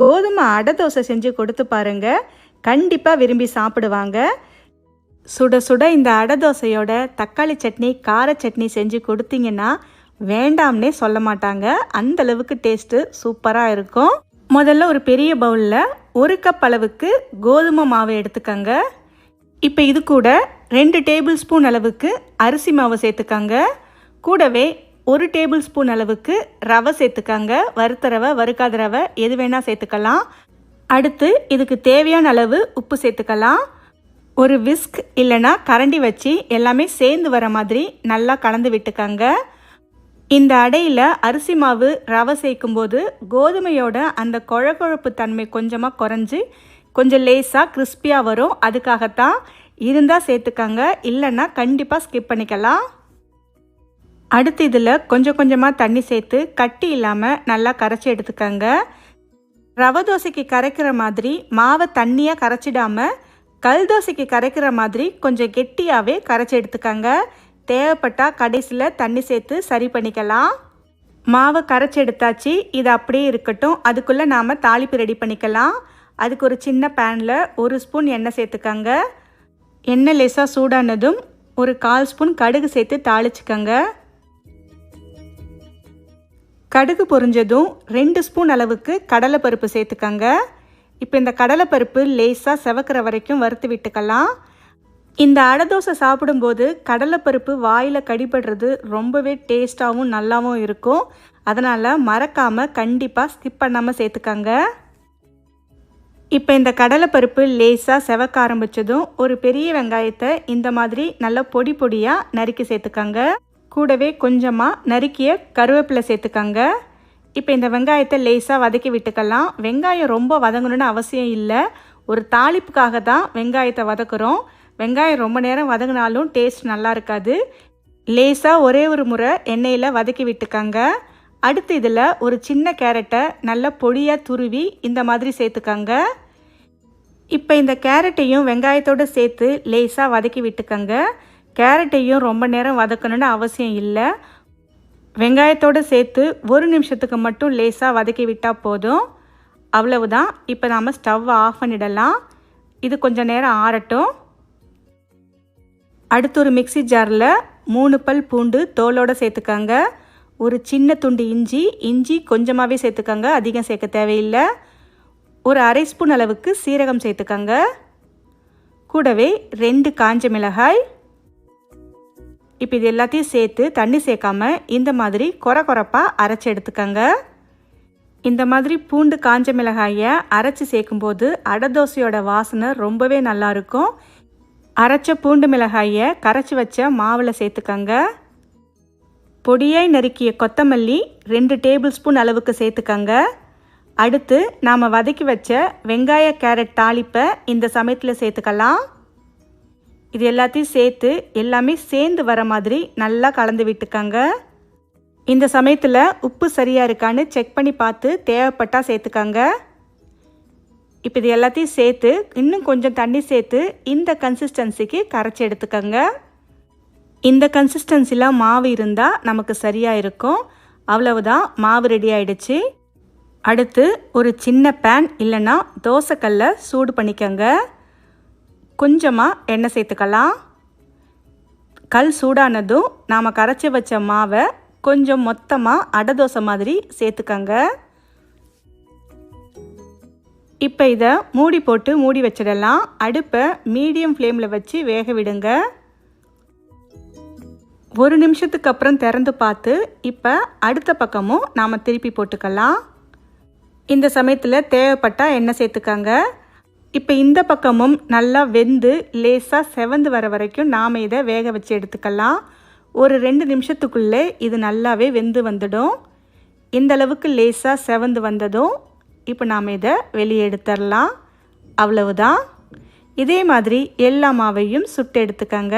கோதுமை அடை தோசை செஞ்சு கொடுத்து பாருங்க, கண்டிப்பாக விரும்பி சாப்பிடுவாங்க. சுட சுட இந்த அடை தோசையோட தக்காளி சட்னி, கார சட்னி செஞ்சு கொடுத்தீங்கன்னா வேண்டாம்னே சொல்ல மாட்டாங்க. அந்த அளவுக்கு டேஸ்ட்டு சூப்பராக இருக்கும். முதல்ல ஒரு பெரிய பவுலில் 1 கப் அளவுக்கு கோதுமை மாவு எடுத்துக்கங்க. இப்போ இது கூட 2 டேபிள் ஸ்பூன் அளவுக்கு அரிசி மாவு சேர்த்துக்கங்க. கூடவே 1 டேபிள் ஸ்பூன் அளவுக்கு ரவை சேர்த்துக்கங்க. வறுத்த ரவை, வறுக்காத ரவை எது வேணால் சேர்த்துக்கலாம். அடுத்து இதுக்கு தேவையான அளவு உப்பு சேர்த்துக்கலாம். ஒரு விஸ்க் இல்லைன்னா கரண்டி வச்சு எல்லாமே சேர்ந்து வர மாதிரி நல்லா கலந்து விட்டுக்கங்க. இந்த அடையில் அரிசி மாவு, ரவை சேர்க்கும்போது கோதுமையோட அந்த குழகுழப்பு தன்மை கொஞ்சமாக குறைஞ்சி கொஞ்சம் லேசாக கிறிஸ்பியாக வரும். அதுக்காகத்தான் இருந்தால் சேர்த்துக்கங்க, இல்லைன்னா கண்டிப்பாக ஸ்கிப் பண்ணிக்கலாம். அடுத்து இதில் கொஞ்சம் கொஞ்சமாக தண்ணி சேர்த்து கட்டி இல்லாமல் நல்லா கரைச்சி எடுத்துக்கங்க. ரவை தோசைக்கு கரைக்கிற மாதிரி மாவை தண்ணியாக கரைச்சிடாமல் கல் தோசைக்கு கரைக்கிற மாதிரி கொஞ்சம் கெட்டியாகவே கரைச்சி எடுத்துக்கங்க. தேவைப்பட்டால் கடைசியில் தண்ணி சேர்த்து சரி பண்ணிக்கலாம். மாவை கரைச்சி எடுத்தாச்சு, இது அப்படியே இருக்கட்டும். அதுக்குள்ளே நாம் தாளிப்பு ரெடி பண்ணிக்கலாம். அதுக்கு ஒரு சின்ன பேனில் 1 ஸ்பூன் எண்ணெய் சேர்த்துக்கங்க. எண்ணெய் லேசாக சூடானதும் ஒரு 1/4 ஸ்பூன் கடுகு சேர்த்து தாளிச்சுக்கங்க. கடுகு பொரிஞ்சதும் 2 ஸ்பூன் அளவுக்கு கடலைப்பருப்பு சேர்த்துக்கங்க. இப்போ இந்த கடலைப்பருப்பு லேசாக செவக்கிற வரைக்கும் வறுத்து விட்டுக்கலாம். இந்த அடை தோசை சாப்பிடும்போது கடலைப்பருப்பு வாயில் கடிபடுறது ரொம்பவே டேஸ்ட்டாகவும் நல்லாவும் இருக்கும். அதனால் மறக்காமல் கண்டிப்பாக ஸ்கிப் பண்ணாமல் சேர்த்துக்கங்க. இப்போ இந்த கடலைப்பருப்பு லேசாக செவக்க ஆரம்பித்ததும் ஒரு பெரிய வெங்காயத்தை இந்த மாதிரி நல்லா பொடி பொடியாக நறுக்கி சேர்த்துக்கங்க. கூடவே கொஞ்சமாக நறுக்கிய கருவேப்பிலை சேர்த்துக்கங்க. இப்போ இந்த வெங்காயத்தை லேசாக வதக்கி விட்டுக்கலாம். வெங்காயம் ரொம்ப வதங்கணுன்னு அவசியம் இல்லை. ஒரு தாளிப்புக்காக தான் வெங்காயத்தை வதக்குறோம். வெங்காயம் ரொம்ப நேரம் வதங்கினாலும் டேஸ்ட் நல்லா இருக்காது. லேசாக ஒரே ஒரு முறை எண்ணெயில் வதக்கி விட்டுக்கங்க. அடுத்து இதில் ஒரு சின்ன கேரட்டை நல்லா பொடியாக துருவி இந்த மாதிரி சேர்த்துக்கங்க. இப்போ இந்த கேரட்டையும் வெங்காயத்தோடு சேர்த்து லேசாக வதக்கி விட்டுக்கங்க. கேரட்டையும் ரொம்ப நேரம் வதக்கணுன்னு அவசியம் இல்லை. வெங்காயத்தோடு சேர்த்து 1 நிமிஷத்துக்கு மட்டும் லேசாக வதக்கி விட்டால் போதும். அவ்வளவுதான். இப்போ நாம் ஸ்டவ்வை ஆஃப் பண்ணிடலாம். இது கொஞ்சம் நேரம் ஆறட்டும். அடுத்து ஒரு மிக்ஸி ஜாரில் 3 பல் பூண்டு தோலோடு சேர்த்துக்கங்க. ஒரு சின்ன துண்டு இஞ்சி கொஞ்சமாகவே சேர்த்துக்கங்க, அதிகம் சேர்க்க தேவையில்லை. ஒரு 1/2 ஸ்பூன் அளவுக்கு சீரகம் சேர்த்துக்கங்க. கூடவே 2 காஞ்ச மிளகாய். இப்போ இது எல்லாத்தையும் சேர்த்து தண்ணி சேர்க்காம இந்த மாதிரி கொரப்பாக அரைச்சி எடுத்துக்கங்க. இந்த மாதிரி பூண்டு காஞ்ச மிளகாயை அரைச்சி சேர்க்கும்போது அடை தோசையோட வாசனை ரொம்பவே நல்லாயிருக்கும். அரைச்ச பூண்டு மிளகாயை கரைச்சி வச்ச மாவில் சேர்த்துக்கங்க. பொடியாய் நறுக்கிய கொத்தமல்லி 2 டேபிள் ஸ்பூன் அளவுக்கு சேர்த்துக்கங்க. அடுத்து நாம் வதக்கி வச்ச வெங்காய கேரட் தாளிப்பை இந்த சமயத்தில் சேர்த்துக்கலாம். இது எல்லாத்தையும் சேர்த்து எல்லாமே சேர்ந்து வர மாதிரி நல்லா கலந்து விட்டுக்கங்க. இந்த சமயத்தில் உப்பு சரியாக இருக்கான்னு செக் பண்ணி பார்த்து தேவைப்பட்டால் சேர்த்துக்கங்க. இப்போ இது எல்லாத்தையும் சேர்த்து இன்னும் கொஞ்சம் தண்ணி சேர்த்து இந்த கன்சிஸ்டன்சிக்கு கரைச்சி எடுத்துக்கங்க. இந்த கன்சிஸ்டன்சியில் மாவு இருந்தால் நமக்கு சரியாக இருக்கும். அவ்வளவுதான், மாவு ரெடி ஆயிடுச்சு. அடுத்து ஒரு சின்ன பேன் இல்லைன்னா தோசைக்கல்லை சூடு பண்ணிக்கங்க. கொஞ்சமாக எண்ணெய் சேர்த்துக்கலாம். கல் சூடானதும் நாம் கரைச்சி வச்ச மாவை கொஞ்சம் மொத்தமாக அடை தோசை மாதிரி சேர்த்துக்கங்க. இப்போ இதை மூடி போட்டு மூடி வச்சிடலாம். அடுப்பை மீடியம் ஃப்ளேமில் வச்சு வேக விடுங்க. 1 நிமிஷத்துக்கு அப்புறம் திறந்து பார்த்து இப்போ அடுத்த பக்கமும் நாம் திருப்பி போட்டுக்கலாம். இந்த சமயத்தில் தேவைப்பட்டால் எண்ணெய் சேர்த்துக்கங்க. இப்போ இந்த பக்கமும் நல்லா வெந்து லேசாக செவந்து வர வரைக்கும் நாம் இதை வேக வச்சு எடுத்துக்கலாம். ஒரு 2 நிமிஷத்துக்குள்ளே இது நல்லாவே வெந்து வந்துடும். இந்த அளவுக்கு லேசாக செவந்து வந்ததும் இப்போ நாம் இதை வெளியே எடுத்துடலாம். அவ்வளவுதான். இதே மாதிரி எல்லா மாவையும் சுட்டு எடுத்துக்கங்க.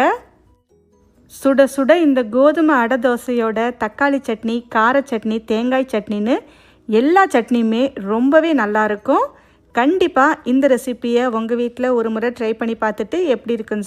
சுட சுட இந்த கோதுமை அடை தோசையோட தக்காளி சட்னி, கார சட்னி, தேங்காய் சட்னின்னு எல்லா சட்னியுமே ரொம்பவே நல்லாயிருக்கும். கண்டிப்பாக இந்த ரெசிப்பியை உங்கள் வீட்டில் ஒரு முறை ட்ரை பண்ணி பார்த்துட்டு எப்படி இருக்குன்னு